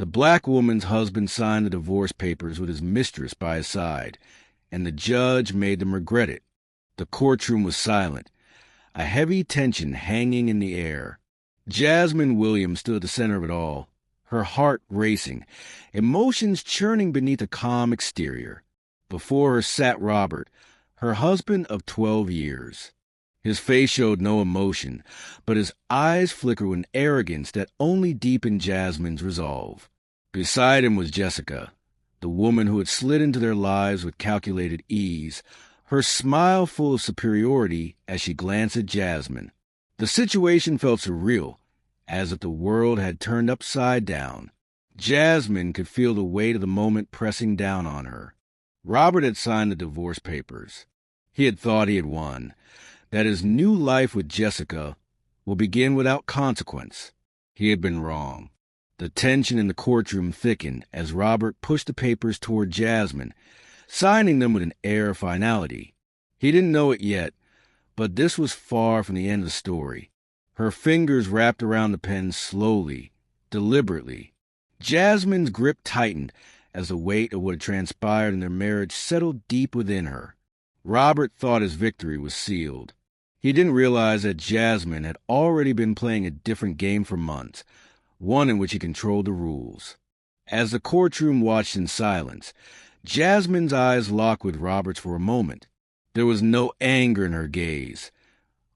The black woman's husband signed the divorce papers with his mistress by his side, and the judge made them regret it. The courtroom was silent, a heavy tension hanging in the air. Jasmine Williams stood at the center of it all, her heart racing, emotions churning beneath a calm exterior. Before her sat Robert, her husband of 12 years. His face showed no emotion, but his eyes flickered with an arrogance that only deepened Jasmine's resolve. Beside him was Jessica, the woman who had slid into their lives with calculated ease, her smile full of superiority as she glanced at Jasmine. The situation felt surreal, as if the world had turned upside down. Jasmine could feel the weight of the moment pressing down on her. Robert had signed the divorce papers. He had thought he had won, that his new life with Jessica will begin without consequence. He had been wrong. The tension in the courtroom thickened as Robert pushed the papers toward Jasmine, signing them with an air of finality. He didn't know it yet, but this was far from the end of the story. Her fingers wrapped around the pen slowly, deliberately. Jasmine's grip tightened as the weight of what had transpired in their marriage settled deep within her. Robert thought his victory was sealed. He didn't realize that Jasmine had already been playing a different game for months, one in which he controlled the rules. As the courtroom watched in silence, Jasmine's eyes locked with Robert's for a moment. There was no anger in her gaze,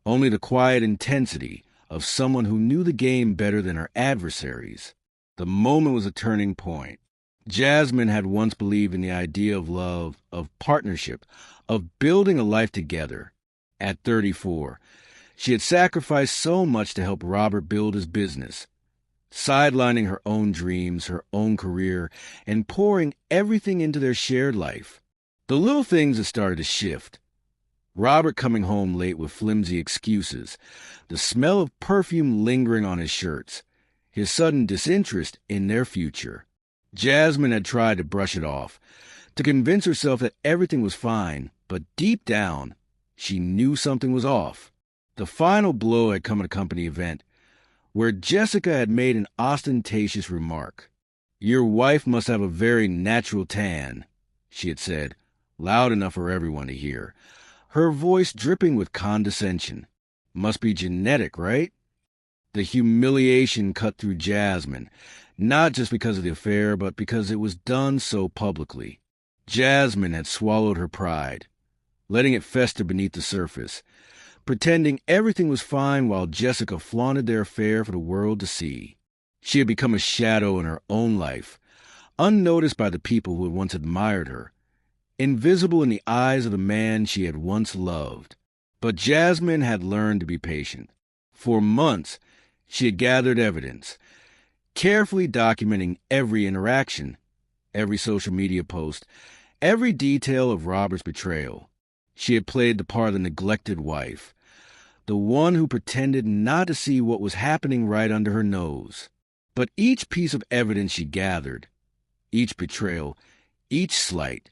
only the quiet intensity of someone who knew the game better than her adversaries. The moment was a turning point. Jasmine had once believed in the idea of love, of partnership, of building a life together. At 34, she had sacrificed so much to help Robert build his business, sidelining her own dreams, her own career, and pouring everything into their shared life. The little things had started to shift. Robert coming home late with flimsy excuses, the smell of perfume lingering on his shirts, his sudden disinterest in their future. Jasmine had tried to brush it off, to convince herself that everything was fine, but deep down, she knew something was off. The final blow had come at a company event, where Jessica had made an ostentatious remark. "Your wife must have a very natural tan," she had said, loud enough for everyone to hear, her voice dripping with condescension. "Must be genetic, right?" The humiliation cut through Jasmine, not just because of the affair, but because it was done so publicly. Jasmine had swallowed her pride, letting it fester beneath the surface, pretending everything was fine while Jessica flaunted their affair for the world to see. She had become a shadow in her own life, unnoticed by the people who had once admired her, invisible in the eyes of the man she had once loved. But Jasmine had learned to be patient. For months, she had gathered evidence, carefully documenting every interaction, every social media post, every detail of Robert's betrayal. She had played the part of the neglected wife, the one who pretended not to see what was happening right under her nose. But each piece of evidence she gathered, each betrayal, each slight,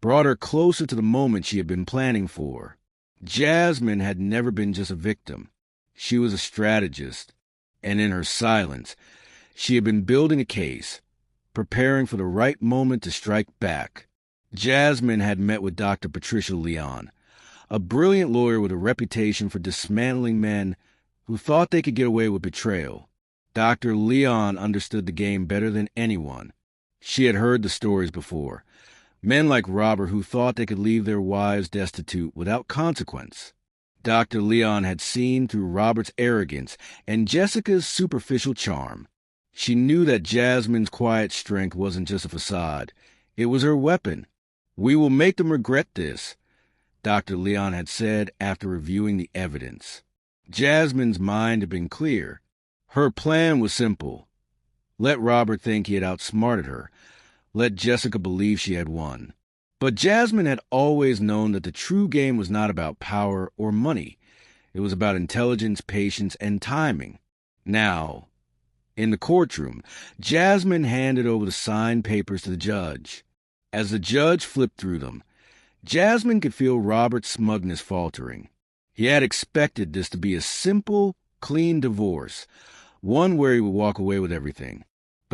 brought her closer to the moment she had been planning for. Jasmine had never been just a victim. She was a strategist, and in her silence, she had been building a case, preparing for the right moment to strike back. Jasmine had met with Dr. Patricia Leon, a brilliant lawyer with a reputation for dismantling men who thought they could get away with betrayal. Dr. Leon understood the game better than anyone. She had heard the stories before. Men like Robert who thought they could leave their wives destitute without consequence. Dr. Leon had seen through Robert's arrogance and Jessica's superficial charm. She knew that Jasmine's quiet strength wasn't just a facade. It was her weapon. "We will make them regret this," Dr. Leon had said after reviewing the evidence. Jasmine's mind had been clear. Her plan was simple. Let Robert think he had outsmarted her. Let Jessica believe she had won. But Jasmine had always known that the true game was not about power or money. It was about intelligence, patience, and timing. Now, in the courtroom, Jasmine handed over the signed papers to the judge. As the judge flipped through them, Jasmine could feel Robert's smugness faltering. He had expected this to be a simple, clean divorce, one where he would walk away with everything.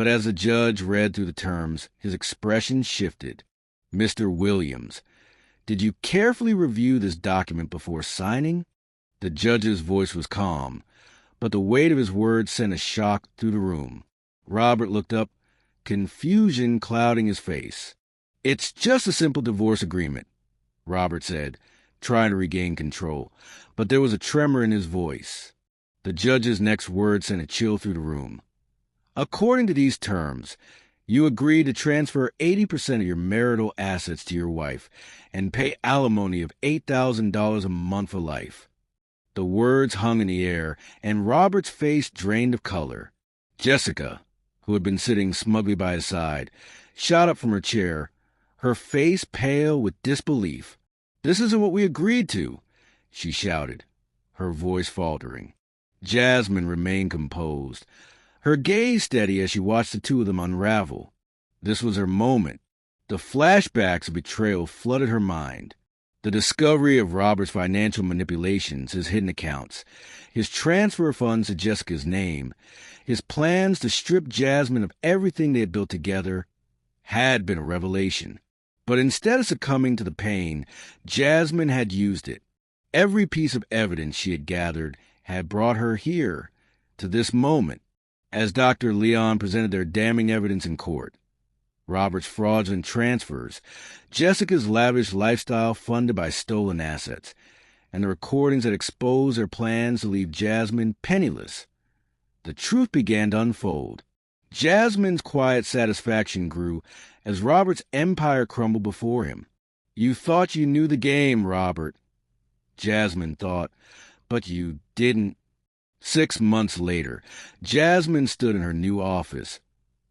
But as the judge read through the terms, his expression shifted. "Mr. Williams, did you carefully review this document before signing?" The judge's voice was calm, but the weight of his words sent a shock through the room. Robert looked up, confusion clouding his face. "It's just a simple divorce agreement," Robert said, trying to regain control, but there was a tremor in his voice. The judge's next word sent a chill through the room. "According to these terms, you agree to transfer 80% of your marital assets to your wife and pay alimony of $8,000 a month for life." The words hung in the air, and Robert's face drained of color. Jessica, who had been sitting smugly by his side, shot up from her chair, her face pale with disbelief. "This isn't what we agreed to," she shouted, her voice faltering. Jasmine remained composed, her gaze steady as she watched the two of them unravel. This was her moment. The flashbacks of betrayal flooded her mind. The discovery of Robert's financial manipulations, his hidden accounts, his transfer of funds to Jessica's name, his plans to strip Jasmine of everything they had built together, had been a revelation. But instead of succumbing to the pain, Jasmine had used it. Every piece of evidence she had gathered had brought her here, to this moment, as Dr. Leon presented their damning evidence in court. Robert's fraudulent transfers, Jessica's lavish lifestyle funded by stolen assets, and the recordings that exposed their plans to leave Jasmine penniless. The truth began to unfold. Jasmine's quiet satisfaction grew as Robert's empire crumbled before him. "You thought you knew the game, Robert," Jasmine thought, "but you didn't." 6 months later, Jasmine stood in her new office,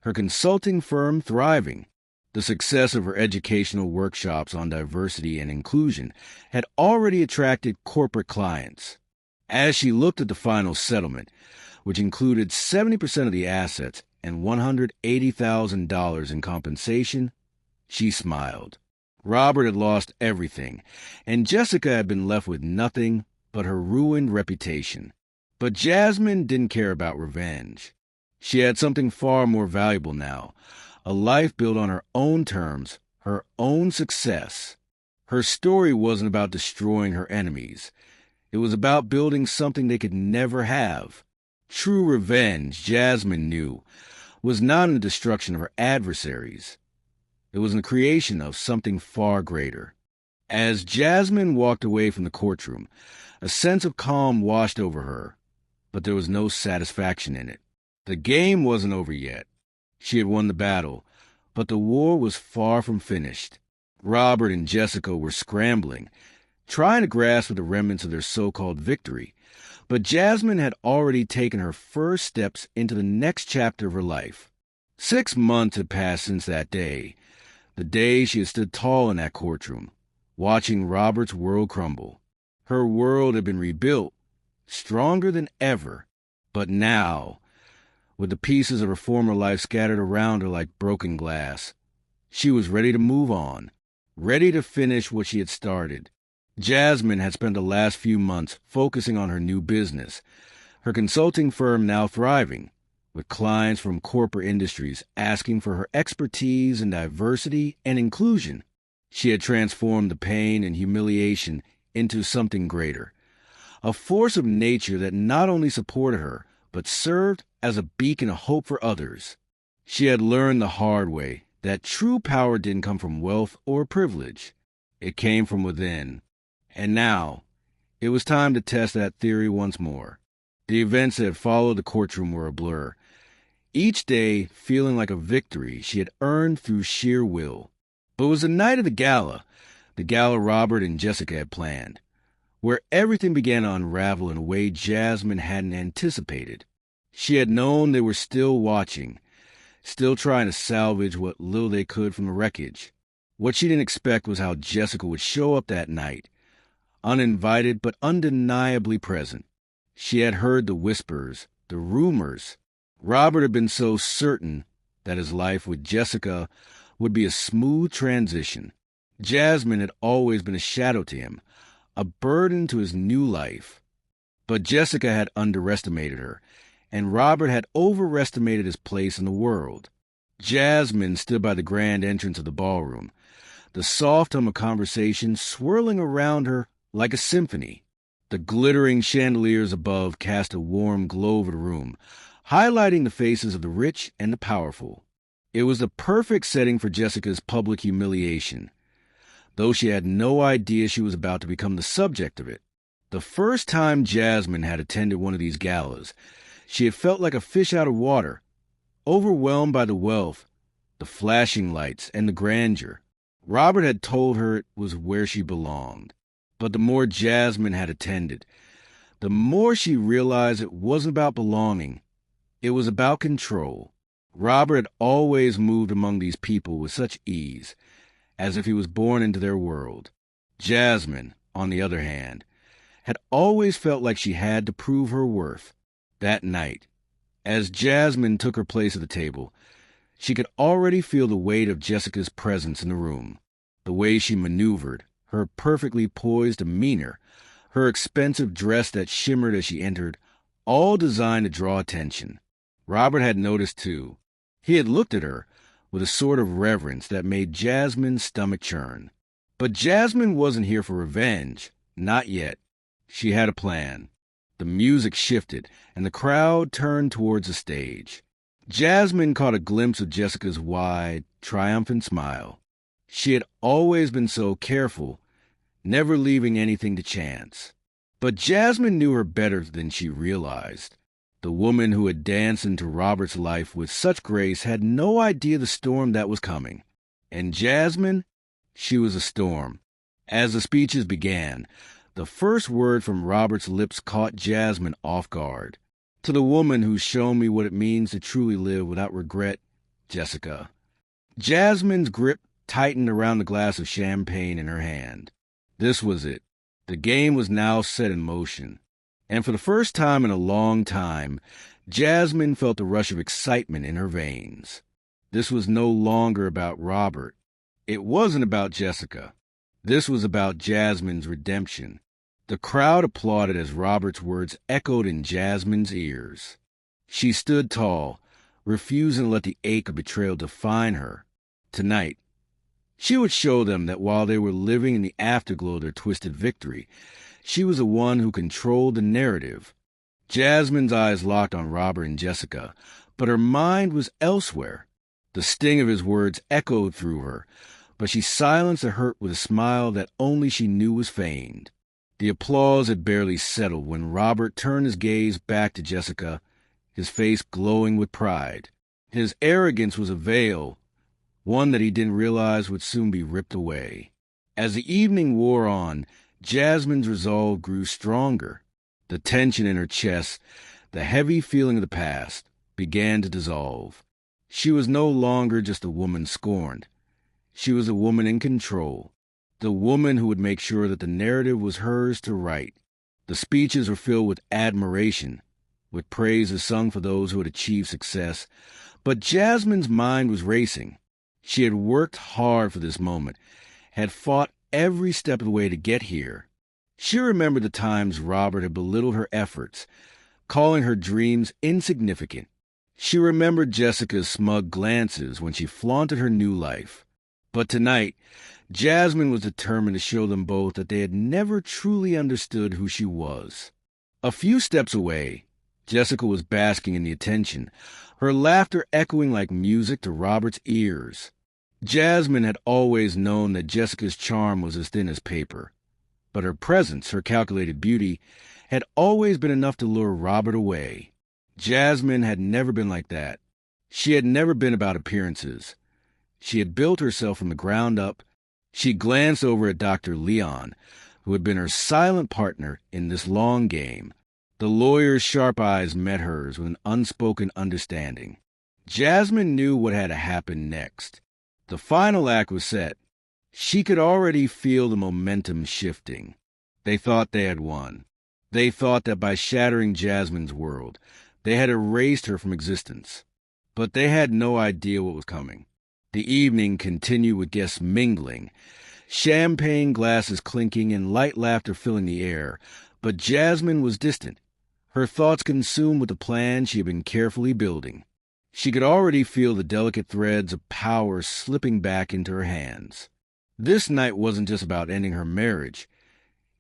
her consulting firm thriving. The success of her educational workshops on diversity and inclusion had already attracted corporate clients. As she looked at the final settlement, which included 70% of the assets and $180,000 in compensation, she smiled. Robert had lost everything, and Jessica had been left with nothing but her ruined reputation. But Jasmine didn't care about revenge. She had something far more valuable now, a life built on her own terms, her own success. Her story wasn't about destroying her enemies. It was about building something they could never have. True revenge, Jasmine knew, was not in the destruction of her adversaries. It was in the creation of something far greater. As Jasmine walked away from the courtroom, a sense of calm washed over her, but there was no satisfaction in it. The game wasn't over yet. She had won the battle, but the war was far from finished. Robert and Jessica were scrambling, trying to grasp at the remnants of their so-called victory, but Jasmine had already taken her first steps into the next chapter of her life. 6 months had passed since that day, the day she had stood tall in that courtroom, watching Robert's world crumble. Her world had been rebuilt, stronger than ever, but now, with the pieces of her former life scattered around her like broken glass, she was ready to move on, ready to finish what she had started. Jasmine had spent the last few months focusing on her new business, her consulting firm now thriving, with clients from corporate industries asking for her expertise in diversity and inclusion. She had transformed the pain and humiliation into something greater, a force of nature that not only supported her, but served as a beacon of hope for others. She had learned the hard way that true power didn't come from wealth or privilege. It came from within. And now, it was time to test that theory once more. The events that had followed the courtroom were a blur, each day feeling like a victory she had earned through sheer will. But it was the night of the gala Robert and Jessica had planned, where everything began to unravel in a way Jasmine hadn't anticipated. She had known they were still watching, still trying to salvage what little they could from the wreckage. What she didn't expect was how Jessica would show up that night, uninvited but undeniably present. She had heard the whispers, the rumors. Robert had been so certain that his life with Jessica would be a smooth transition. Jasmine had always been a shadow to him, a burden to his new life. But Jessica had underestimated her, and Robert had overestimated his place in the world. Jasmine stood by the grand entrance of the ballroom, the soft hum of conversation swirling around her like a symphony. The glittering chandeliers above cast a warm glow over the room, highlighting the faces of the rich and the powerful. It was the perfect setting for Jessica's public humiliation, though she had no idea she was about to become the subject of it. The first time Jasmine had attended one of these galas, she had felt like a fish out of water, overwhelmed by the wealth, the flashing lights, and the grandeur. Robert had told her it was where she belonged. But the more Jasmine had attended, the more she realized it wasn't about belonging. It was about control. Robert had always moved among these people with such ease, as if he was born into their world. Jasmine, on the other hand, had always felt like she had to prove her worth. That night, as Jasmine took her place at the table, she could already feel the weight of Jessica's presence in the room. The way she maneuvered, her perfectly poised demeanor, her expensive dress that shimmered as she entered, all designed to draw attention. Robert had noticed, too. He had looked at her with a sort of reverence that made Jasmine's stomach churn. But Jasmine wasn't here for revenge. Not yet. She had a plan. The music shifted, and the crowd turned towards the stage. Jasmine caught a glimpse of Jessica's wide, triumphant smile. She had always been so careful, never leaving anything to chance. But Jasmine knew her better than she realized. The woman who had danced into Robert's life with such grace had no idea the storm that was coming. And Jasmine, she was a storm. As the speeches began, the first word from Robert's lips caught Jasmine off guard. To the woman who's shown me what it means to truly live without regret, Jessica. Jasmine's grip tightened around the glass of champagne in her hand. This was it. The game was now set in motion. And for the first time in a long time, Jasmine felt the rush of excitement in her veins. This was no longer about Robert. It wasn't about Jessica. This was about Jasmine's redemption. The crowd applauded as Robert's words echoed in Jasmine's ears. She stood tall, refusing to let the ache of betrayal define her. Tonight, she would show them that while they were living in the afterglow of their twisted victory, she was the one who controlled the narrative. Jasmine's eyes locked on Robert and Jessica, but her mind was elsewhere. The sting of his words echoed through her, but she silenced the hurt with a smile that only she knew was feigned. The applause had barely settled when Robert turned his gaze back to Jessica, his face glowing with pride. His arrogance was a veil, one that he didn't realize would soon be ripped away. As the evening wore on, Jasmine's resolve grew stronger. The tension in her chest, the heavy feeling of the past, began to dissolve. She was no longer just a woman scorned. She was a woman in control. The woman who would make sure that the narrative was hers to write. The speeches were filled with admiration, with praises sung for those who had achieved success. But Jasmine's mind was racing. She had worked hard for this moment, had fought every step of the way to get here. She remembered the times Robert had belittled her efforts, calling her dreams insignificant. She remembered Jessica's smug glances when she flaunted her new life. But tonight, Jasmine was determined to show them both that they had never truly understood who she was. A few steps away, Jessica was basking in the attention, her laughter echoing like music to Robert's ears. Jasmine had always known that Jessica's charm was as thin as paper, but her presence, her calculated beauty, had always been enough to lure Robert away. Jasmine had never been like that. She had never been about appearances. She had built herself from the ground up. She glanced over at Dr. Leon, who had been her silent partner in this long game. The lawyer's sharp eyes met hers with an unspoken understanding. Jasmine knew what had to happen next. The final act was set. She could already feel the momentum shifting. They thought they had won. They thought that by shattering Jasmine's world, they had erased her from existence. But they had no idea what was coming. The evening continued with guests mingling, champagne glasses clinking and light laughter filling the air, but Jasmine was distant, her thoughts consumed with the plan she had been carefully building. She could already feel the delicate threads of power slipping back into her hands. This night wasn't just about ending her marriage.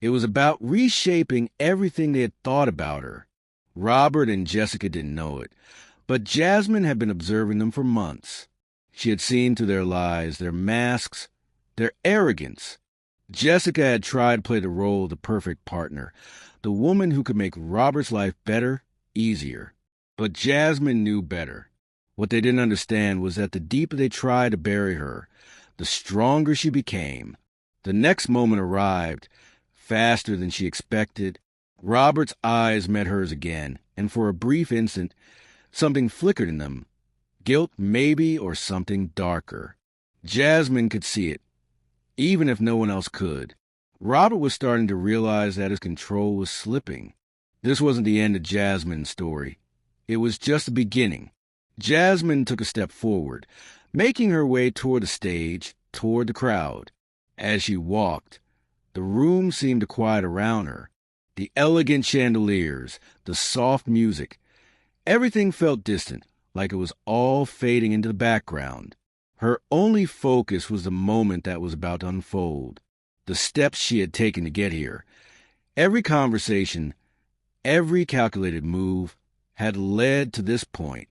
It was about reshaping everything they had thought about her. Robert and Jessica didn't know it, but Jasmine had been observing them for months. She had seen through their lies, their masks, their arrogance. Jessica had tried to play the role of the perfect partner, the woman who could make Robert's life better, easier. But Jasmine knew better. What they didn't understand was that the deeper they tried to bury her, the stronger she became. The next moment arrived, faster than she expected. Robert's eyes met hers again, and for a brief instant, something flickered in them. Guilt, maybe, or something darker. Jasmine could see it, even if no one else could. Robert was starting to realize that his control was slipping. This wasn't the end of Jasmine's story. It was just the beginning. Jasmine took a step forward, making her way toward the stage, toward the crowd. As she walked, the room seemed to quiet around her. The elegant chandeliers, the soft music, everything felt distant, like it was all fading into the background. Her only focus was the moment that was about to unfold, the steps she had taken to get here. Every conversation, every calculated move had led to this point.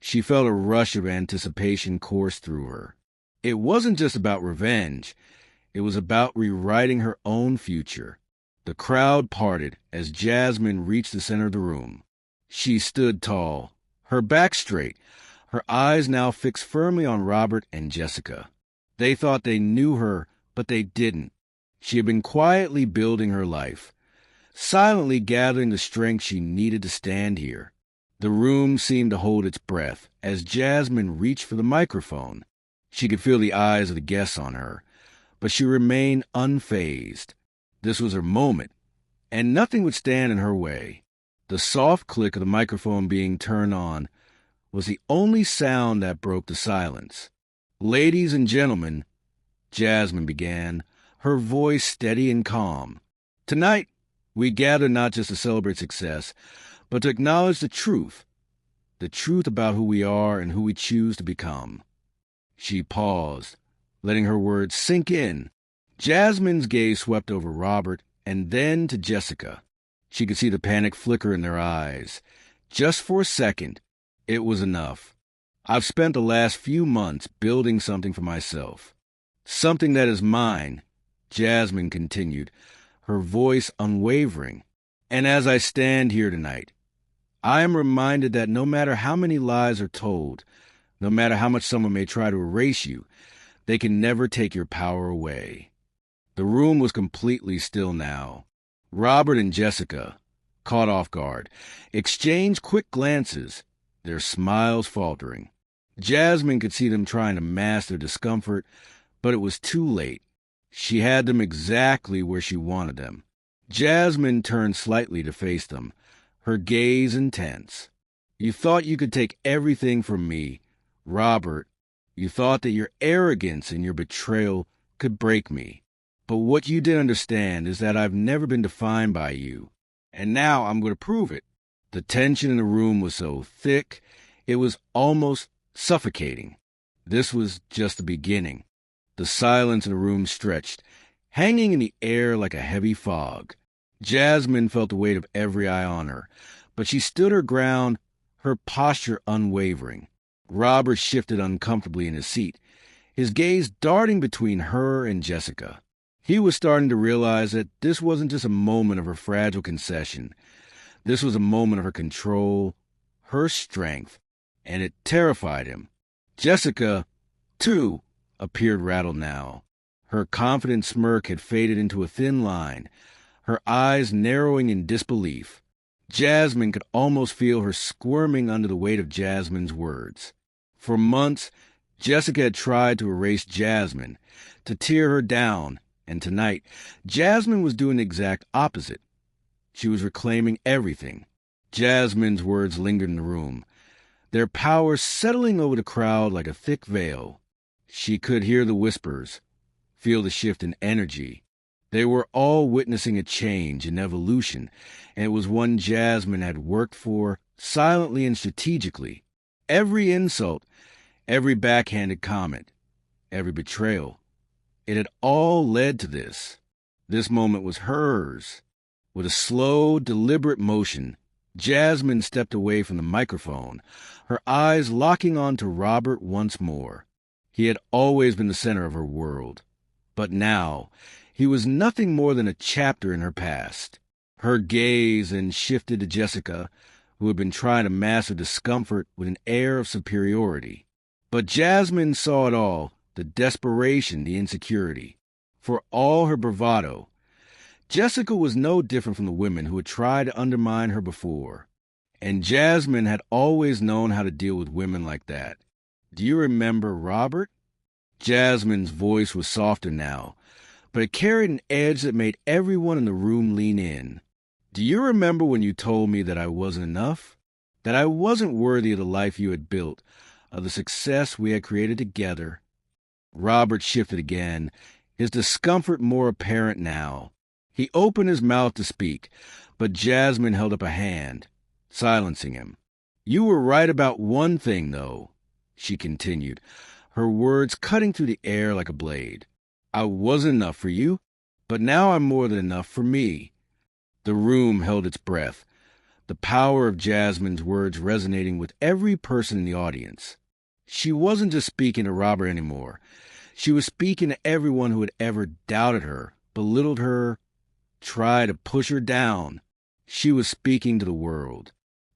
She felt a rush of anticipation course through her. It wasn't just about revenge. It was about rewriting her own future. The crowd parted as Jasmine reached the center of the room. She stood tall, her back straight, her eyes now fixed firmly on Robert and Jessica. They thought they knew her, but they didn't. She had been quietly building her life, silently gathering the strength she needed to stand here. The room seemed to hold its breath as Jasmine reached for the microphone. She could feel the eyes of the guests on her, but she remained unfazed. This was her moment, and nothing would stand in her way. The soft click of the microphone being turned on was the only sound that broke the silence. "Ladies and gentlemen," Jasmine began, her voice steady and calm. "Tonight, we gather not just to celebrate success, but to acknowledge the truth about who we are and who we choose to become." She paused, letting her words sink in. Jasmine's gaze swept over Robert and then to Jessica. She could see the panic flicker in their eyes. Just for a second, it was enough. "I've spent the last few months building something for myself. Something that is mine," Jasmine continued, her voice unwavering. "And as I stand here tonight, I am reminded that no matter how many lies are told, no matter how much someone may try to erase you, they can never take your power away." The room was completely still now. Robert and Jessica, caught off guard, exchanged quick glances, their smiles faltering. Jasmine could see them trying to mask their discomfort, but it was too late. She had them exactly where she wanted them. Jasmine turned slightly to face them, her gaze intense. "You thought you could take everything from me, Robert. You thought that your arrogance and your betrayal could break me. But what you didn't understand is that I've never been defined by you. And now I'm going to prove it." The tension in the room was so thick, it was almost suffocating. This was just the beginning. The silence in the room stretched, hanging in the air like a heavy fog. Jasmine felt the weight of every eye on her, but she stood her ground, her posture unwavering. Robert shifted uncomfortably in his seat, his gaze darting between her and Jessica. He was starting to realize that this wasn't just a moment of her fragile concession. This was a moment of her control, her strength, and it terrified him. Jessica, too, appeared rattled now. Her confident smirk had faded into a thin line, her eyes narrowing in disbelief. Jasmine could almost feel her squirming under the weight of Jasmine's words. For months, Jessica had tried to erase Jasmine, to tear her down, and tonight, Jasmine was doing the exact opposite. She was reclaiming everything. Jasmine's words lingered in the room, their power settling over the crowd like a thick veil. She could hear the whispers, feel the shift in energy. They were all witnessing a change, an evolution, and it was one Jasmine had worked for silently and strategically. Every insult, every backhanded comment, every betrayal, it had all led to this. This moment was hers. With a slow, deliberate motion, Jasmine stepped away from the microphone, her eyes locking on to Robert once more. He had always been the center of her world, but now he was nothing more than a chapter in her past. Her gaze then shifted to Jessica, who had been trying to mask her discomfort with an air of superiority. But Jasmine saw it all, the desperation, the insecurity. For all her bravado, Jessica was no different from the women who had tried to undermine her before. And Jasmine had always known how to deal with women like that. Do you remember Robert? Jasmine's voice was softer now, but it carried an edge that made everyone in the room lean in. Do you remember when you told me that I wasn't enough? That I wasn't worthy of the life you had built, of the success we had created together? Robert shifted again, his discomfort more apparent now. He opened his mouth to speak, but Jasmine held up a hand, silencing him. You were right about one thing, though, she continued, her words cutting through the air like a blade. I wasn't enough for you, but now I'm more than enough for me. The room held its breath, the power of Jasmine's words resonating with every person in the audience. She wasn't just speaking to Robert anymore. She was speaking to everyone who had ever doubted her, belittled her, tried to push her down. She was speaking to the world.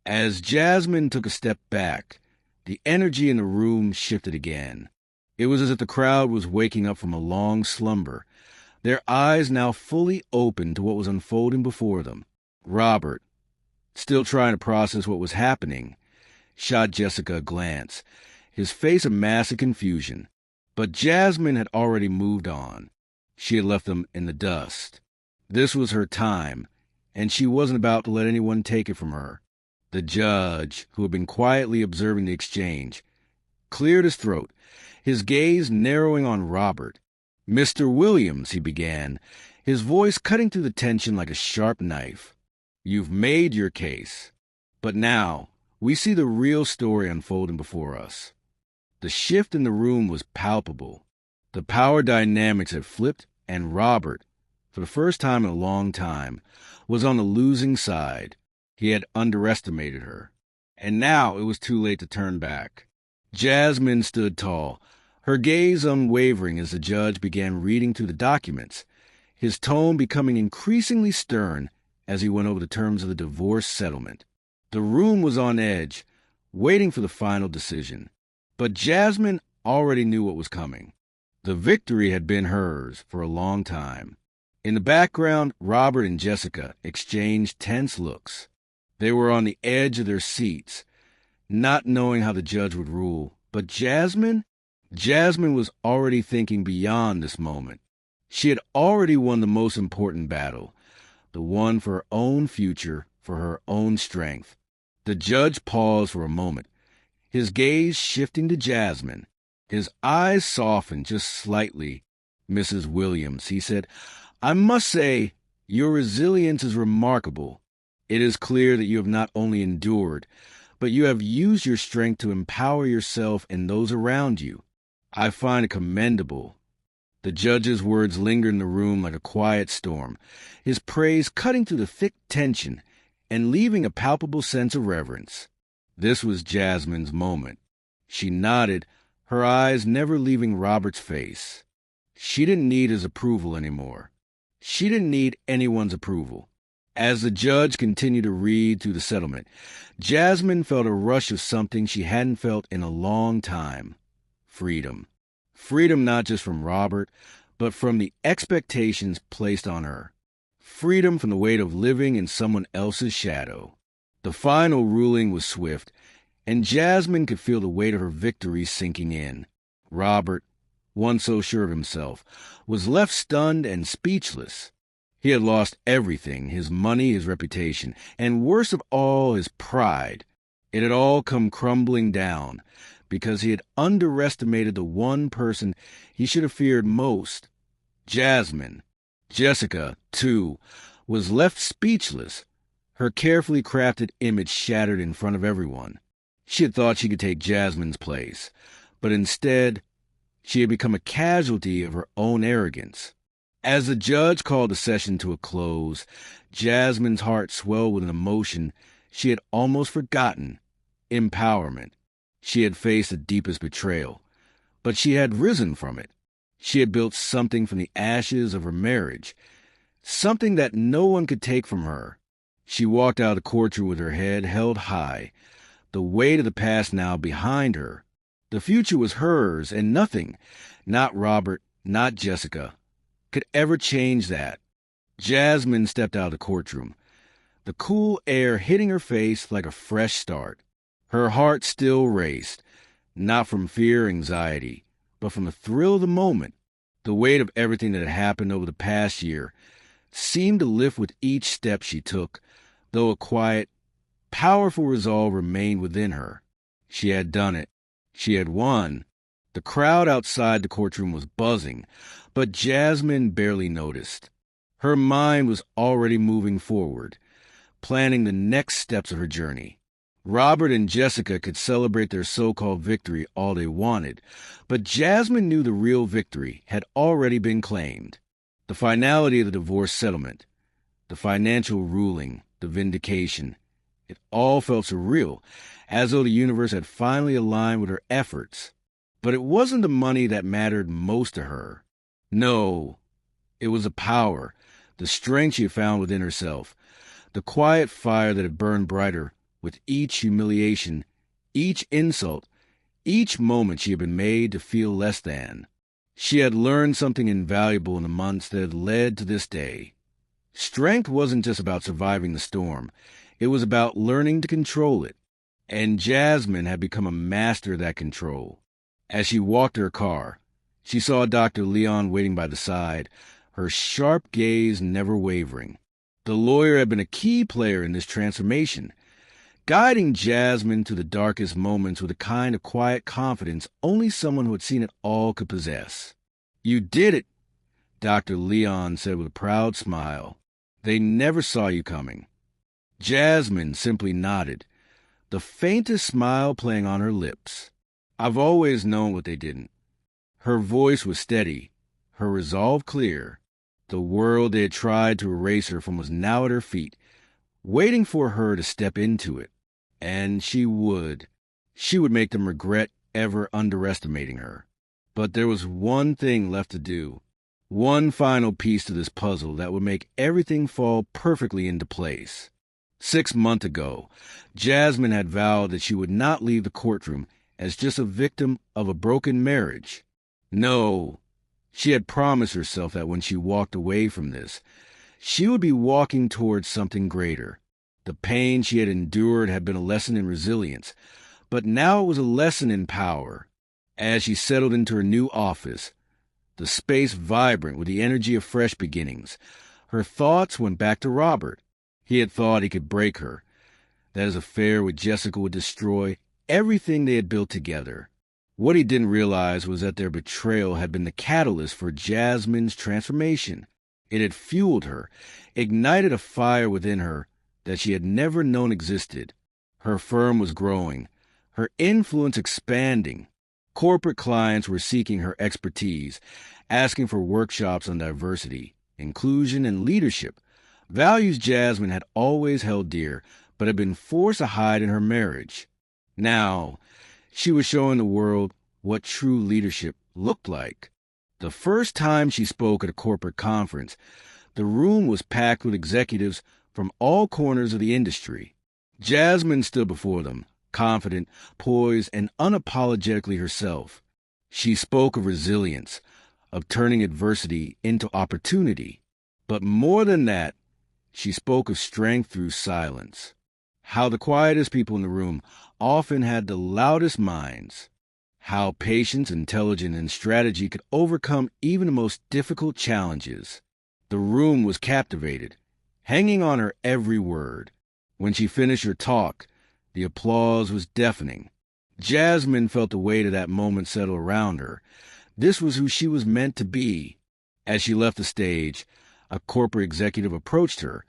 As Jasmine took a step back, the energy in the room shifted again. It was as if the crowd was waking up from a long slumber, their eyes now fully open to what was unfolding before them. Robert, still trying to process what was happening, shot Jessica a glance, his face a mask of confusion. But Jasmine had already moved on. She had left them in the dust. This was her time, and she wasn't about to let anyone take it from her. The judge, who had been quietly observing the exchange, cleared his throat, his gaze narrowing on Robert. Mr. Williams, he began, his voice cutting through the tension like a sharp knife. You've made your case, but now we see the real story unfolding before us. The shift in the room was palpable. The power dynamics had flipped, and Robert, for the first time in a long time, was on the losing side. He had underestimated her, and now it was too late to turn back. Jasmine stood tall, her gaze unwavering as the judge began reading through the documents, his tone becoming increasingly stern as he went over the terms of the divorce settlement. The room was on edge, waiting for the final decision. But Jasmine already knew what was coming. The victory had been hers for a long time. In the background, Robert and Jessica exchanged tense looks. They were on the edge of their seats, not knowing how the judge would rule. But Jasmine was already thinking beyond this moment. She had already won the most important battle, the one for her own future, for her own strength. The judge paused for a moment, his gaze shifting to Jasmine. His eyes softened just slightly. Mrs. Williams, he said, I must say, your resilience is remarkable. It is clear that you have not only endured, but you have used your strength to empower yourself and those around you. I find it commendable. The judge's words lingered in the room like a quiet storm, his praise cutting through the thick tension and leaving a palpable sense of reverence. This was Jasmine's moment. She nodded, her eyes never leaving Robert's face. She didn't need his approval anymore. She didn't need anyone's approval. As the judge continued to read through the settlement, Jasmine felt a rush of something she hadn't felt in a long time. Freedom. Freedom not just from Robert, but from the expectations placed on her. Freedom from the weight of living in someone else's shadow. The final ruling was swift, and Jasmine could feel the weight of her victory sinking in. Robert, once so sure of himself, was left stunned and speechless. He had lost everything, his money, his reputation, and worst of all, his pride. It had all come crumbling down because he had underestimated the one person he should have feared most, Jasmine. Jessica, too, was left speechless, her carefully crafted image shattered in front of everyone. She had thought she could take Jasmine's place, but instead, she had become a casualty of her own arrogance. As the judge called the session to a close, Jasmine's heart swelled with an emotion she had almost forgotten: empowerment. She had faced the deepest betrayal, but she had risen from it. She had built something from the ashes of her marriage, something that no one could take from her. She walked out of the courtroom with her head held high, the weight of the past now behind her. The future was hers, and nothing, not Robert, not Jessica, could ever change that. Jasmine stepped out of the courtroom, the cool air hitting her face like a fresh start. Her heart still raced, not from fear or anxiety, but from the thrill of the moment. The weight of everything that had happened over the past year seemed to lift with each step she took, though a quiet, powerful resolve remained within her. She had done it. She had won. The crowd outside the courtroom was buzzing, but Jasmine barely noticed. Her mind was already moving forward, planning the next steps of her journey. Robert and Jessica could celebrate their so-called victory all they wanted, but Jasmine knew the real victory had already been claimed. The finality of the divorce settlement, the financial ruling, the vindication, it all felt surreal, as though the universe had finally aligned with her efforts. But it wasn't the money that mattered most to her. No, it was the power, the strength she had found within herself, the quiet fire that had burned brighter with each humiliation, each insult, each moment she had been made to feel less than. She had learned something invaluable in the months that had led to this day. Strength wasn't just about surviving the storm. It was about learning to control it. And Jasmine had become a master of that control. As she walked to her car, she saw Dr. Leon waiting by the side, her sharp gaze never wavering. The lawyer had been a key player in this transformation, guiding Jasmine to the darkest moments with a kind of quiet confidence only someone who had seen it all could possess. "You did it," Dr. Leon said with a proud smile. "They never saw you coming." Jasmine simply nodded, the faintest smile playing on her lips. "I've always known what they didn't." Her voice was steady, her resolve clear. The world they had tried to erase her from was now at her feet, waiting for her to step into it. And she would. She would make them regret ever underestimating her. But there was one thing left to do, one final piece to this puzzle that would make everything fall perfectly into place. 6 months ago, Jasmine had vowed that she would not leave the courtroom as just a victim of a broken marriage. No, she had promised herself that when she walked away from this, she would be walking towards something greater. The pain she had endured had been a lesson in resilience, but now it was a lesson in power. As she settled into her new office, the space vibrant with the energy of fresh beginnings, her thoughts went back to Robert. He had thought he could break her, that his affair with Jessica would destroy everything they had built together. What he didn't realize was that their betrayal had been the catalyst for Jasmine's transformation. It had fueled her, ignited a fire within her that she had never known existed. Her firm was growing, her influence expanding. Corporate clients were seeking her expertise, asking for workshops on diversity, inclusion, and leadership, values Jasmine had always held dear, but had been forced to hide in her marriage. Now, she was showing the world what true leadership looked like. The first time she spoke at a corporate conference, the room was packed with executives from all corners of the industry. Jasmine stood before them, confident, poised, and unapologetically herself. She spoke of resilience, of turning adversity into opportunity. But more than that, she spoke of strength through silence. How the quietest people in the room often had the loudest minds. How patience, intelligence, and strategy could overcome even the most difficult challenges. The room was captivated, hanging on her every word. When she finished her talk, the applause was deafening. Jasmine felt the weight of that moment settle around her. This was who she was meant to be. As she left the stage, A corporate executive approached her,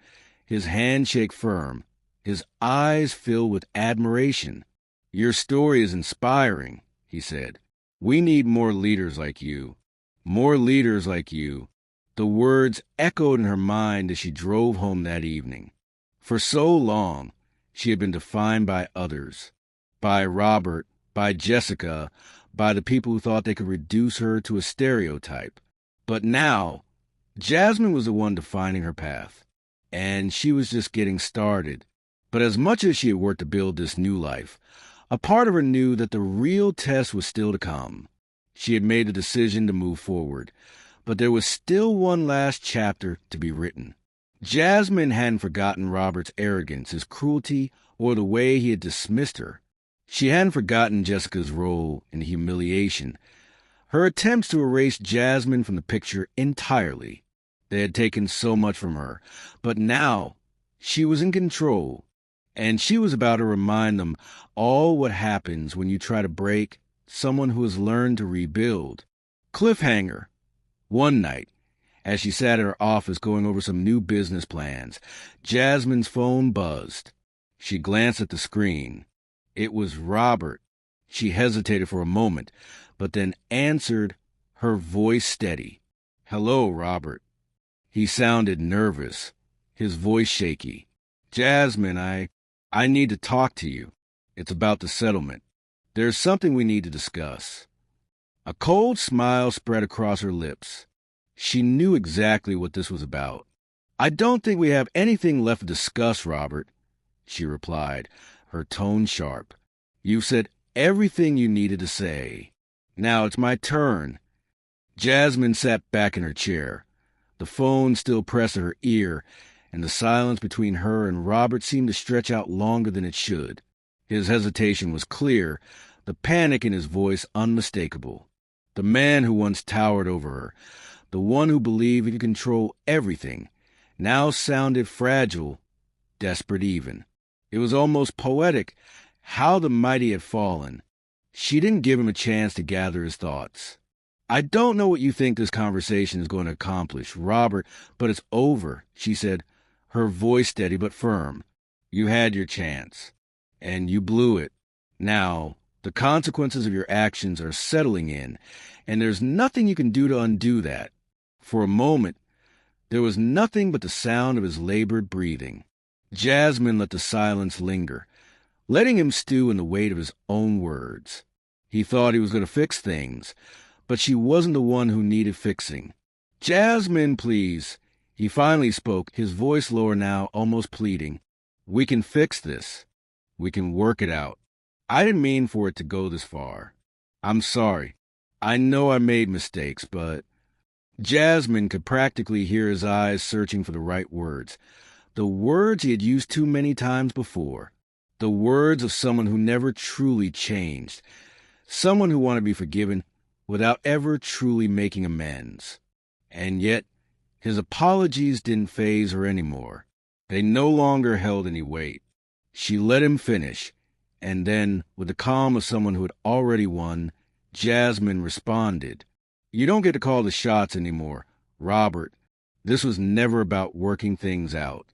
his handshake firm, his eyes filled with admiration. "Your story is inspiring," he said. "We need more leaders like you. More leaders like you." The words echoed in her mind as she drove home that evening. For so long, she had been defined by others, by Robert, by Jessica, by the people who thought they could reduce her to a stereotype. But now, Jasmine was the one defining her path, and she was just getting started. But as much as she had worked to build this new life, a part of her knew that the real test was still to come. She had made a decision to move forward, but there was still one last chapter to be written. Jasmine hadn't forgotten Robert's arrogance, his cruelty, or the way he had dismissed her. She hadn't forgotten Jessica's role in the humiliation. Her attempts to erase Jasmine from the picture entirely. They had taken so much from her, but now she was in control, and she was about to remind them all what happens when you try to break someone who has learned to rebuild. Cliffhanger. One night, as she sat at her office going over some new business plans, Jasmine's phone buzzed. She glanced at the screen. It was Robert. She hesitated for a moment, but then answered, her voice steady. "Hello, Robert." He sounded nervous, his voice shaky. "Jasmine, I need to talk to you. It's about the settlement. There's something we need to discuss." A cold smile spread across her lips. She knew exactly what this was about. "I don't think we have anything left to discuss, Robert," she replied, her tone sharp. "You've said everything you needed to say. Now it's my turn." Jasmine sat back in her chair, the phone still pressed to her ear, and the silence between her and Robert seemed to stretch out longer than it should. His hesitation was clear, the panic in his voice unmistakable. The man who once towered over her, the one who believed he could control everything, now sounded fragile, desperate even. It was almost poetic how the mighty had fallen. She didn't give him a chance to gather his thoughts. "I don't know what you think this conversation is going to accomplish, Robert, but it's over," she said, her voice steady but firm. "You had your chance, and you blew it. Now, the consequences of your actions are settling in, and there's nothing you can do to undo that." For a moment, there was nothing but the sound of his labored breathing. Jasmine let the silence linger, letting him stew in the weight of his own words. He thought he was going to fix things, but she wasn't the one who needed fixing. "Jasmine, please." He finally spoke, his voice lower now, almost pleading. "We can fix this. We can work it out. I didn't mean for it to go this far. I'm sorry. I know I made mistakes, but..." Jasmine could practically hear his eyes searching for the right words. The words he had used too many times before. The words of someone who never truly changed. Someone who wanted to be forgiven without ever truly making amends. And yet, his apologies didn't faze her anymore. They no longer held any weight. She let him finish, and then, with the calm of someone who had already won, Jasmine responded. "You don't get to call the shots anymore, Robert. This was never about working things out.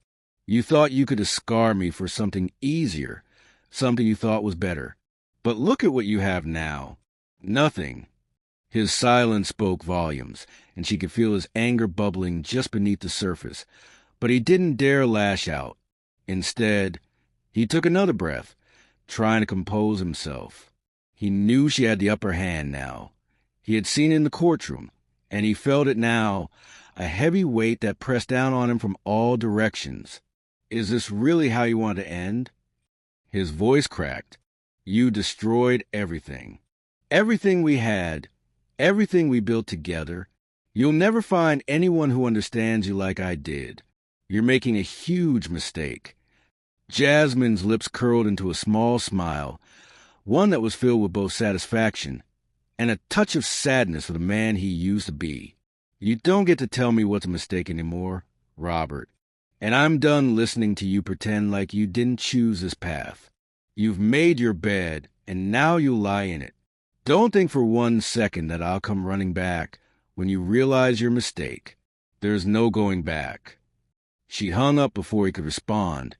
You thought you could scar me for something easier, something you thought was better. But look at what you have now. Nothing." His silence spoke volumes, and she could feel his anger bubbling just beneath the surface. But he didn't dare lash out. Instead, he took another breath, trying to compose himself. He knew she had the upper hand now. He had seen it in the courtroom, and he felt it now, a heavy weight that pressed down on him from all directions. "Is this really how you want to end?" His voice cracked. "You destroyed everything. Everything we had. Everything we built together. You'll never find anyone who understands you like I did. You're making a huge mistake." Jasmine's lips curled into a small smile, one that was filled with both satisfaction and a touch of sadness for the man he used to be. "You don't get to tell me what's a mistake anymore, Robert. And I'm done listening to you pretend like you didn't choose this path. You've made your bed, and now you lie in it. Don't think for 1 second that I'll come running back when you realize your mistake. There's no going back. She hung up before he could respond,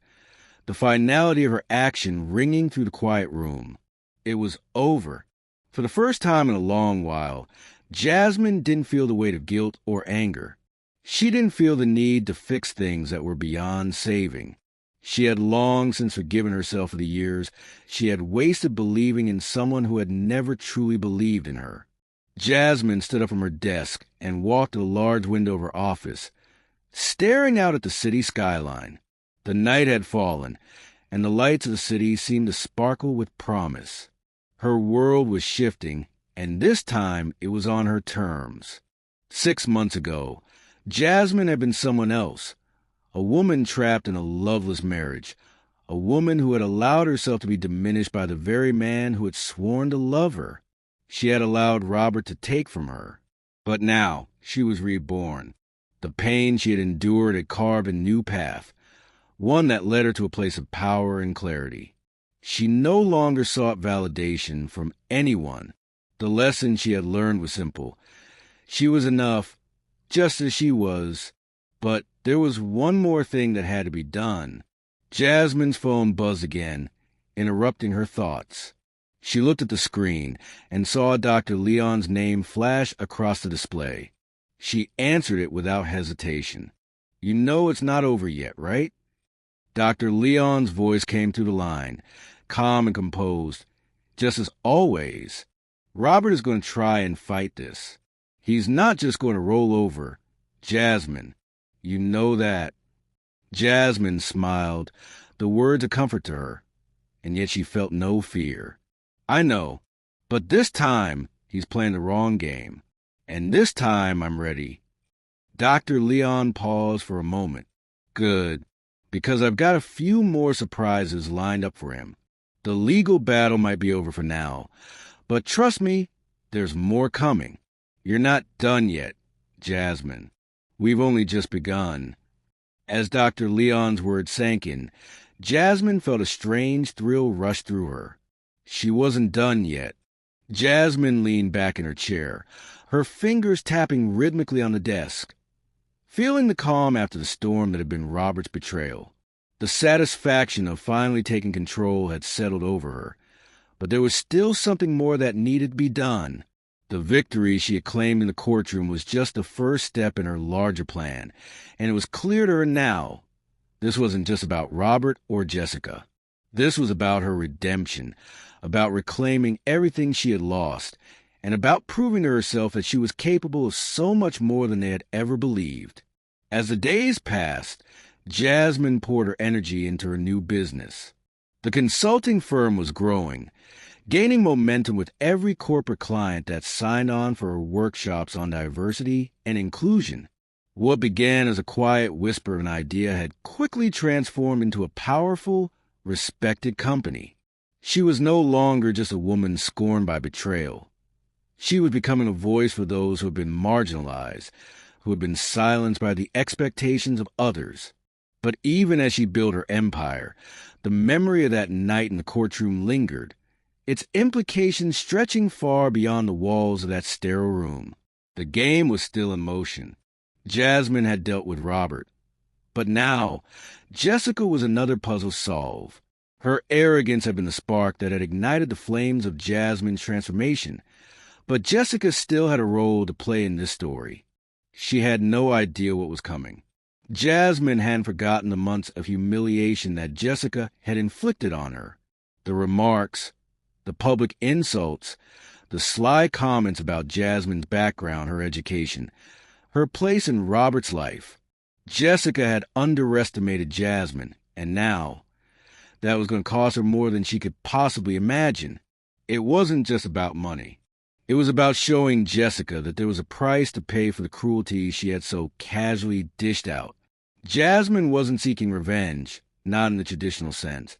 the finality of her action ringing through the quiet room. It was over. For the first time in a long while, Jasmine didn't feel the weight of guilt or anger. She didn't feel the need to fix things that were beyond saving. She had long since forgiven herself for the years she had wasted believing in someone who had never truly believed in her. Jasmine stood up from her desk and walked to the large window of her office, staring out at the city skyline. The night had fallen, and the lights of the city seemed to sparkle with promise. Her world was shifting, and this time it was on her terms. 6 months ago, Jasmine had been someone else, a woman trapped in a loveless marriage, a woman who had allowed herself to be diminished by the very man who had sworn to love her. She had allowed Robert to take from her. But now she was reborn. The pain she had endured had carved a new path, one that led her to a place of power and clarity. She no longer sought validation from anyone. The lesson she had learned was simple. She was enough, just as she was, but there was one more thing that had to be done. Jasmine's phone buzzed again, interrupting her thoughts. She looked at the screen and saw Dr. Leon's name flash across the display. She answered it without hesitation. "You know it's not over yet, right?" Dr. Leon's voice came through the line, calm and composed. "Just as always, Robert is going to try and fight this. He's not just going to roll over. Jasmine, you know that." Jasmine smiled, the words a comfort to her, and yet she felt no fear. "I know, but this time he's playing the wrong game, and this time I'm ready." Dr. Leon paused for a moment. "Good, because I've got a few more surprises lined up for him. The legal battle might be over for now, but trust me, there's more coming. You're not done yet, Jasmine. We've only just begun." As Dr. Leon's words sank in, Jasmine felt a strange thrill rush through her. She wasn't done yet. Jasmine leaned back in her chair, her fingers tapping rhythmically on the desk, feeling the calm after the storm that had been Robert's betrayal. The satisfaction of finally taking control had settled over her, but there was still something more that needed to be done. The victory she had claimed in the courtroom was just the first step in her larger plan, and it was clear to her now. This wasn't just about Robert or Jessica. This was about her redemption, about reclaiming everything she had lost, and about proving to herself that she was capable of so much more than they had ever believed. As the days passed, Jasmine poured her energy into her new business. The consulting firm was growing, gaining momentum with every corporate client that signed on for her workshops on diversity and inclusion. What began as a quiet whisper of an idea had quickly transformed into a powerful, respected company. She was no longer just a woman scorned by betrayal. She was becoming a voice for those who had been marginalized, who had been silenced by the expectations of others. But even as she built her empire, the memory of that night in the courtroom lingered, its implications stretching far beyond the walls of that sterile room. The game was still in motion. Jasmine had dealt with Robert. But now, Jessica was another puzzle solved. Her arrogance had been the spark that had ignited the flames of Jasmine's transformation. But Jessica still had a role to play in this story. She had no idea what was coming. Jasmine hadn't forgotten the months of humiliation that Jessica had inflicted on her. The remarks, the public insults, the sly comments about Jasmine's background, her education, her place in Robert's life. Jessica had underestimated Jasmine, and now that was going to cost her more than she could possibly imagine. It wasn't just about money. It was about showing Jessica that there was a price to pay for the cruelty she had so casually dished out. Jasmine wasn't seeking revenge, not in the traditional sense,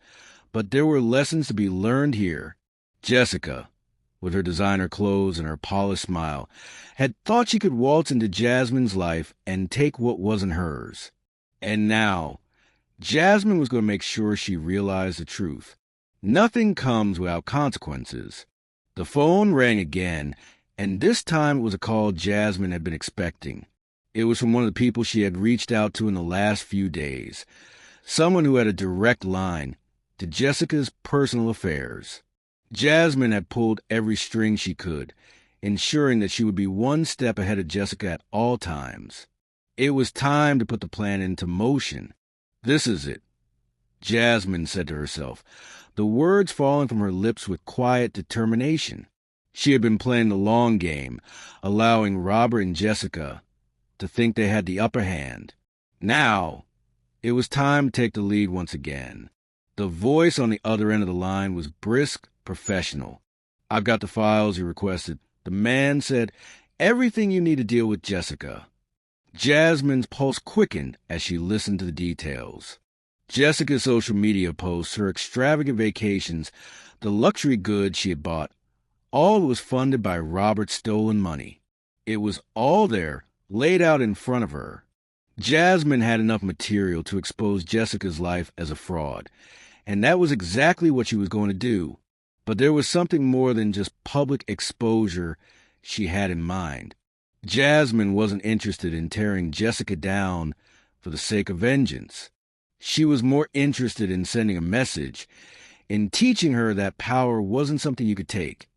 but there were lessons to be learned here. Jessica, with her designer clothes and her polished smile, had thought she could waltz into Jasmine's life and take what wasn't hers. And now, Jasmine was going to make sure she realized the truth. Nothing comes without consequences. The phone rang again, and this time it was a call Jasmine had been expecting. It was from one of the people she had reached out to in the last few days, someone who had a direct line to Jessica's personal affairs. Jasmine had pulled every string she could, ensuring that she would be one step ahead of Jessica at all times. It was time to put the plan into motion. This is it, Jasmine said to herself, the words falling from her lips with quiet determination. She had been playing the long game, allowing Robert and Jessica to think they had the upper hand. Now, it was time to take the lead once again. The voice on the other end of the line was brisk, professional. "I've got the files you requested." The man said, "Everything you need to deal with Jessica." Jasmine's pulse quickened as she listened to the details. Jessica's social media posts, her extravagant vacations, the luxury goods she had bought, all was funded by Robert's stolen money. It was all there, laid out in front of her. Jasmine had enough material to expose Jessica's life as a fraud, and that was exactly what she was going to do. But there was something more than just public exposure she had in mind. Jasmine wasn't interested in tearing Jessica down for the sake of vengeance. She was more interested in sending a message, in teaching her that power wasn't something you could take.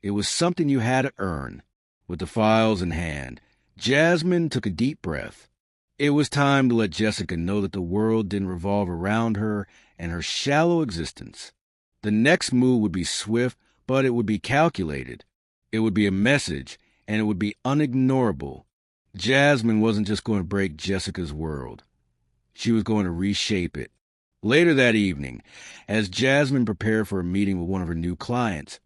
It was something you had to earn. With the files in hand, Jasmine took a deep breath. It was time to let Jessica know that the world didn't revolve around her and her shallow existence. The next move would be swift, but it would be calculated. It would be a message, and it would be unignorable. Jasmine wasn't just going to break Jessica's world. She was going to reshape it. Later that evening, as Jasmine prepared for a meeting with one of her new clients,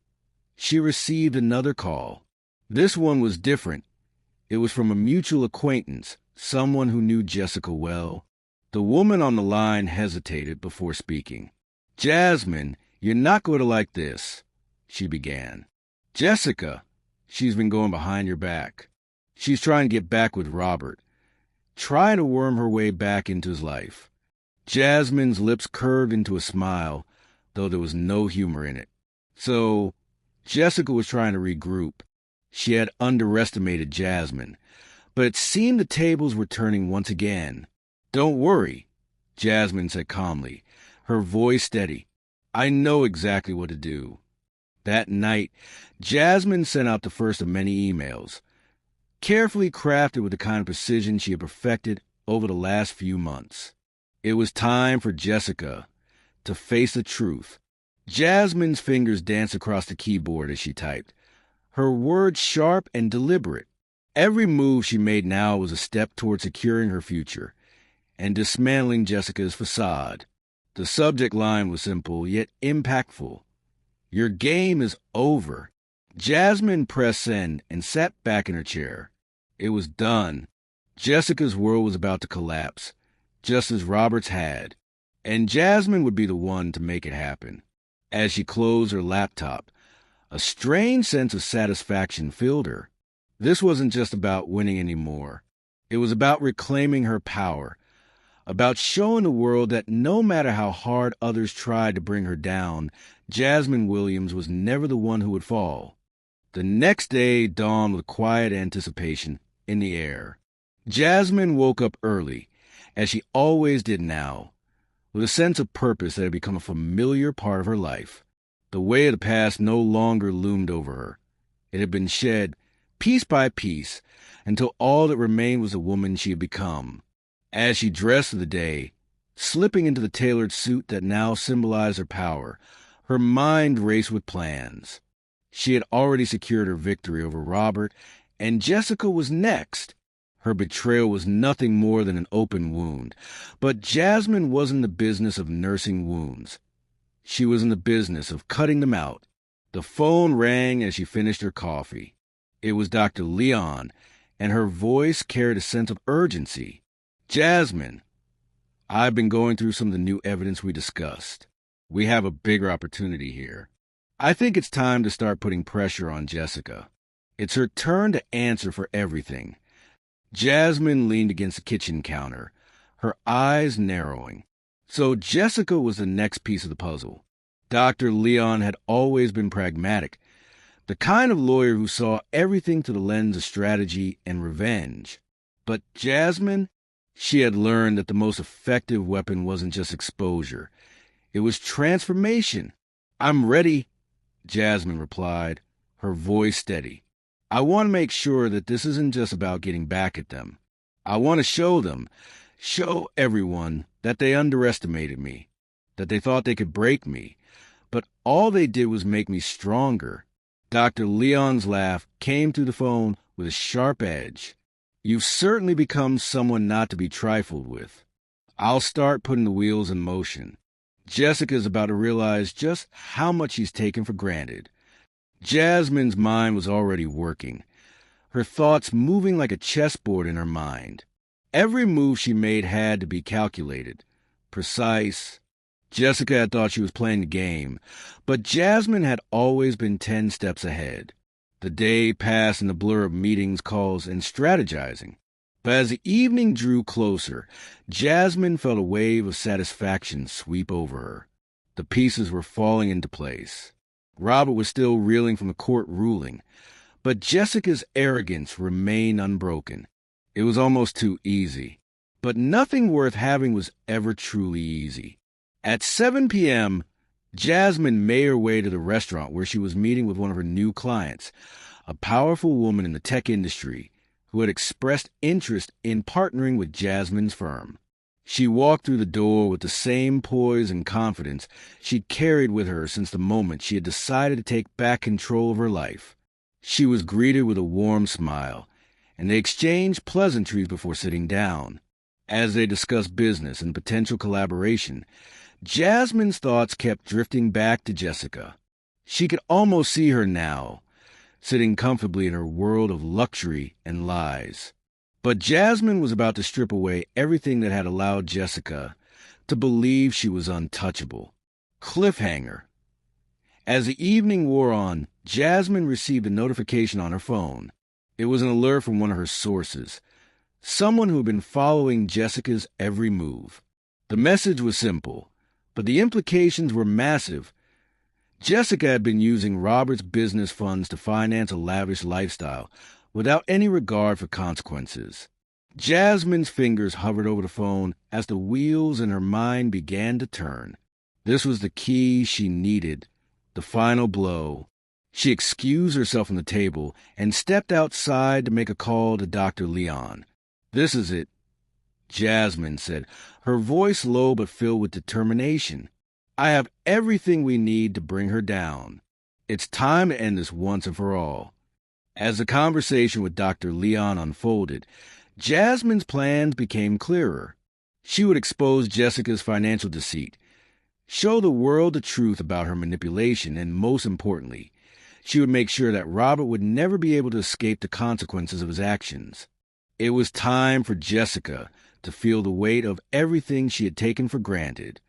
she received another call. This one was different. It was from a mutual acquaintance, someone who knew Jessica well. The woman on the line hesitated before speaking. "Jasmine, you're not going to like this," she began. "Jessica, she's been going behind your back. She's trying to get back with Robert, trying to worm her way back into his life." Jasmine's lips curved into a smile, though there was no humor in it. So, Jessica was trying to regroup. She had underestimated Jasmine, but it seemed the tables were turning once again. "Don't worry," Jasmine said calmly, her voice steady. "I know exactly what to do." That night, Jasmine sent out the first of many emails, carefully crafted with the kind of precision she had perfected over the last few months. It was time for Jessica to face the truth. Jasmine's fingers danced across the keyboard as she typed, her words sharp and deliberate. Every move she made now was a step toward securing her future and dismantling Jessica's facade. The subject line was simple, yet impactful. "Your game is over." Jasmine pressed send and sat back in her chair. It was done. Jessica's world was about to collapse, just as Robert's had, and Jasmine would be the one to make it happen. As she closed her laptop, a strange sense of satisfaction filled her. This wasn't just about winning anymore. It was about reclaiming her power, about showing the world that no matter how hard others tried to bring her down, Jasmine Williams was never the one who would fall. The next day dawned with quiet anticipation in the air. Jasmine woke up early, as she always did now, with a sense of purpose that had become a familiar part of her life. The weight of the past no longer loomed over her. It had been shed, piece by piece, until all that remained was the woman she had become. As she dressed for the day, slipping into the tailored suit that now symbolized her power, her mind raced with plans. She had already secured her victory over Robert, and Jessica was next. Her betrayal was nothing more than an open wound, but Jasmine wasn't in the business of nursing wounds. She was in the business of cutting them out. The phone rang as she finished her coffee. It was Dr. Leon, and her voice carried a sense of urgency. "Jasmine, I've been going through some of the new evidence we discussed. We have a bigger opportunity here. I think it's time to start putting pressure on Jessica. It's her turn to answer for everything." Jasmine leaned against the kitchen counter, her eyes narrowing. So Jessica was the next piece of the puzzle. Dr. Leon had always been pragmatic, the kind of lawyer who saw everything through the lens of strategy and revenge. But Jasmine, she had learned that the most effective weapon wasn't just exposure. It was transformation. "I'm ready," Jasmine replied, her voice steady. "I want to make sure that this isn't just about getting back at them. I want to show everyone that they underestimated me, that they thought they could break me, but all they did was make me stronger." Dr. Leon's laugh came through the phone with a sharp edge. "You've certainly become someone not to be trifled with. I'll start putting the wheels in motion. Jessica's about to realize just how much she's taken for granted." Jasmine's mind was already working, her thoughts moving like a chessboard in her mind. Every move she made had to be calculated, precise. Jessica had thought she was playing the game, but Jasmine had always been 10 steps ahead. The day passed in the blur of meetings, calls, and strategizing. But as the evening drew closer, Jasmine felt a wave of satisfaction sweep over her. The pieces were falling into place. Robert was still reeling from the court ruling, but Jessica's arrogance remained unbroken. It was almost too easy. But nothing worth having was ever truly easy. At 7 p.m., Jasmine made her way to the restaurant where she was meeting with one of her new clients, a powerful woman in the tech industry who had expressed interest in partnering with Jasmine's firm. She walked through the door with the same poise and confidence she'd carried with her since the moment she had decided to take back control of her life. She was greeted with a warm smile, and they exchanged pleasantries before sitting down. As they discussed business and potential collaboration, Jasmine's thoughts kept drifting back to Jessica. She could almost see her now, sitting comfortably in her world of luxury and lies. But Jasmine was about to strip away everything that had allowed Jessica to believe she was untouchable. Cliffhanger. As the evening wore on, Jasmine received a notification on her phone. It was an alert from one of her sources, someone who had been following Jessica's every move. The message was simple, but the implications were massive. Jessica had been using Robert's business funds to finance a lavish lifestyle without any regard for consequences. Jasmine's fingers hovered over the phone as the wheels in her mind began to turn. This was the key she needed, the final blow. She excused herself from the table and stepped outside to make a call to Dr. Leon. "This is it," Jasmine said, her voice low but filled with determination. "I have everything we need to bring her down. It's time to end this once and for all." As the conversation with Dr. Leon unfolded, Jasmine's plans became clearer. She would expose Jessica's financial deceit, show the world the truth about her manipulation, and most importantly, she would make sure that Robert would never be able to escape the consequences of his actions. It was time for Jessica to feel the weight of everything she had taken for granted.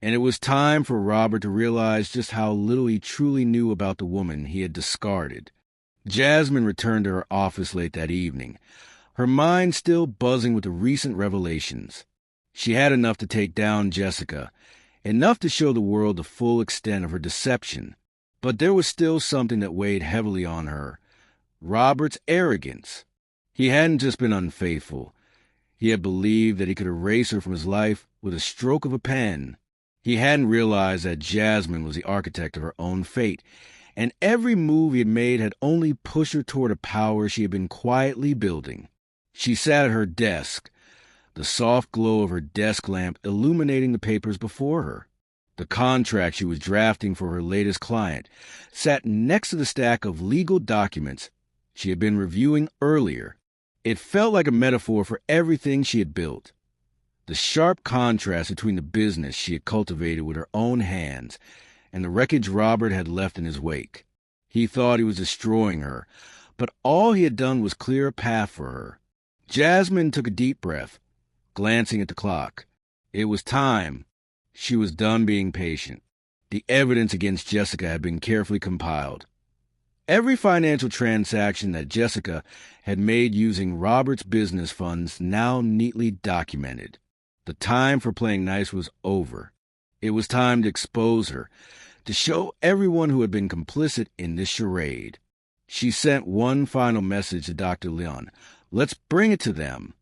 And it was time for Robert to realize just how little he truly knew about the woman he had discarded. Jasmine returned to her office late that evening, her mind still buzzing with the recent revelations. She had enough to take down Jessica, enough to show the world the full extent of her deception. But there was still something that weighed heavily on her: Robert's arrogance. He hadn't just been unfaithful. He had believed that he could erase her from his life with a stroke of a pen. He hadn't realized that Jasmine was the architect of her own fate, and every move he had made had only pushed her toward a power she had been quietly building. She sat at her desk, the soft glow of her desk lamp illuminating the papers before her. The contract she was drafting for her latest client sat next to the stack of legal documents she had been reviewing earlier. It felt like a metaphor for everything she had built. The sharp contrast between the business she had cultivated with her own hands and the wreckage Robert had left in his wake. He thought he was destroying her, but all he had done was clear a path for her. Jasmine took a deep breath, glancing at the clock. It was time. She was done being patient. The evidence against Jessica had been carefully compiled. Every financial transaction that Jessica had made using Robert's business funds now neatly documented. The time for playing nice was over. It was time to expose her, to show everyone who had been complicit in this charade. She sent one final message to Dr. Leon. "Let's bring it to them."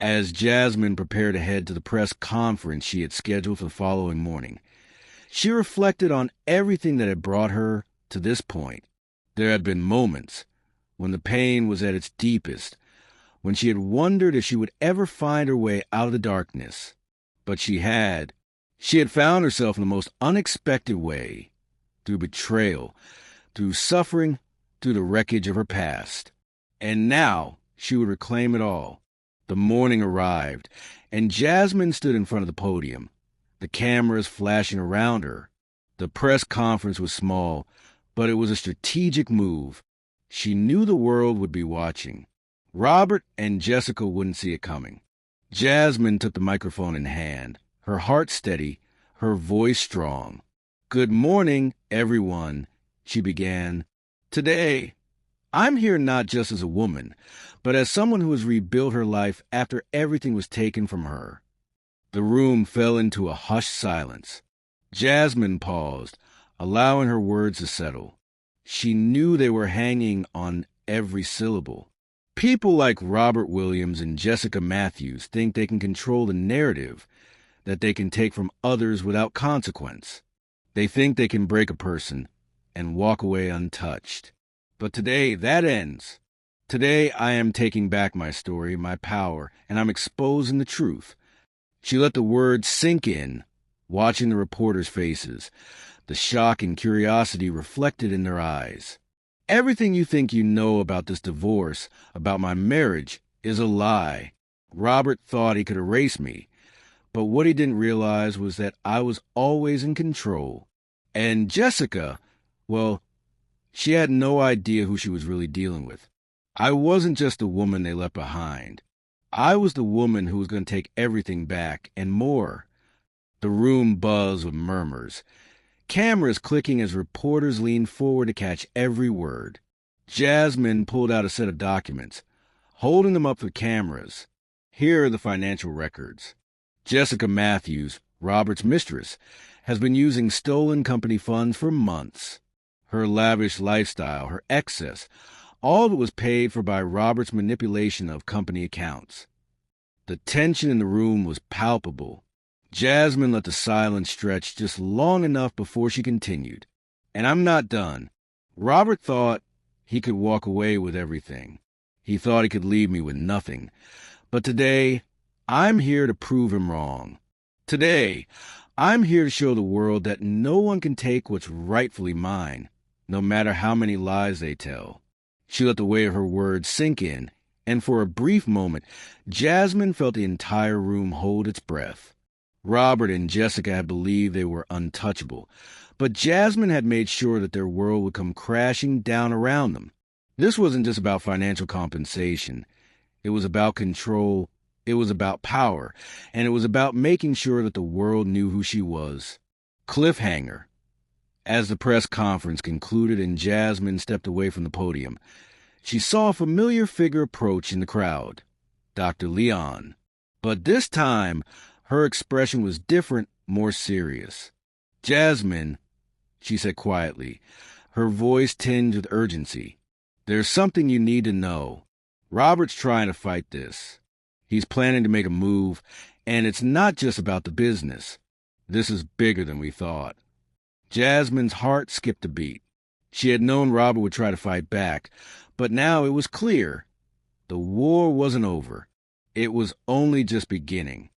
As Jasmine prepared to head to the press conference she had scheduled for the following morning, she reflected on everything that had brought her to this point. There had been moments when the pain was at its deepest, when she had wondered if she would ever find her way out of the darkness. But she had. She had found herself in the most unexpected way, through betrayal, through suffering, through the wreckage of her past. And now she would reclaim it all. The morning arrived, and Jasmine stood in front of the podium, the cameras flashing around her. The press conference was small, but it was a strategic move. She knew the world would be watching. Robert and Jessica wouldn't see it coming. Jasmine took the microphone in hand, her heart steady, her voice strong. "Good morning, everyone," she began. "Today, I'm here not just as a woman, but as someone who has rebuilt her life after everything was taken from her." The room fell into a hushed silence. Jasmine paused, allowing her words to settle. She knew they were hanging on every syllable. People like Robert Williams and Jessica Matthews think they can control the narrative that they can take from others without consequence. They think they can break a person and walk away untouched. But today, that ends. Today, I am taking back my story, my power, and I'm exposing the truth. She let the words sink in, watching the reporters' faces, the shock and curiosity reflected in their eyes. "Everything you think you know about this divorce, about my marriage, is a lie. Robert thought he could erase me, but what he didn't realize was that I was always in control. And Jessica, well, she had no idea who she was really dealing with. I wasn't just the woman they left behind. I was the woman who was going to take everything back and more." The room buzzed with murmurs, cameras clicking as reporters leaned forward to catch every word. Jasmine pulled out a set of documents, holding them up for cameras. "Here are the financial records. Jessica Matthews, Robert's mistress, has been using stolen company funds for months. Her lavish lifestyle, her excess, all of it was paid for by Robert's manipulation of company accounts." The tension in the room was palpable. Jasmine let the silence stretch just long enough before she continued. "And I'm not done. Robert thought he could walk away with everything. He thought he could leave me with nothing. But today, I'm here to prove him wrong. Today, I'm here to show the world that no one can take what's rightfully mine, no matter how many lies they tell." She let the weight of her words sink in, and for a brief moment, Jasmine felt the entire room hold its breath. Robert and Jessica had believed they were untouchable, but Jasmine had made sure that their world would come crashing down around them. This wasn't just about financial compensation. It was about control, it was about power, and it was about making sure that the world knew who she was. Cliffhanger. As the press conference concluded and Jasmine stepped away from the podium, she saw a familiar figure approach in the crowd, Dr. Leon. But this time, her expression was different, more serious. "Jasmine," she said quietly, her voice tinged with urgency, "there's something you need to know. Robert's trying to fight this. He's planning to make a move, and it's not just about the business. This is bigger than we thought." Jasmine's heart skipped a beat. She had known Robert would try to fight back, but now it was clear. The war wasn't over. It was only just beginning.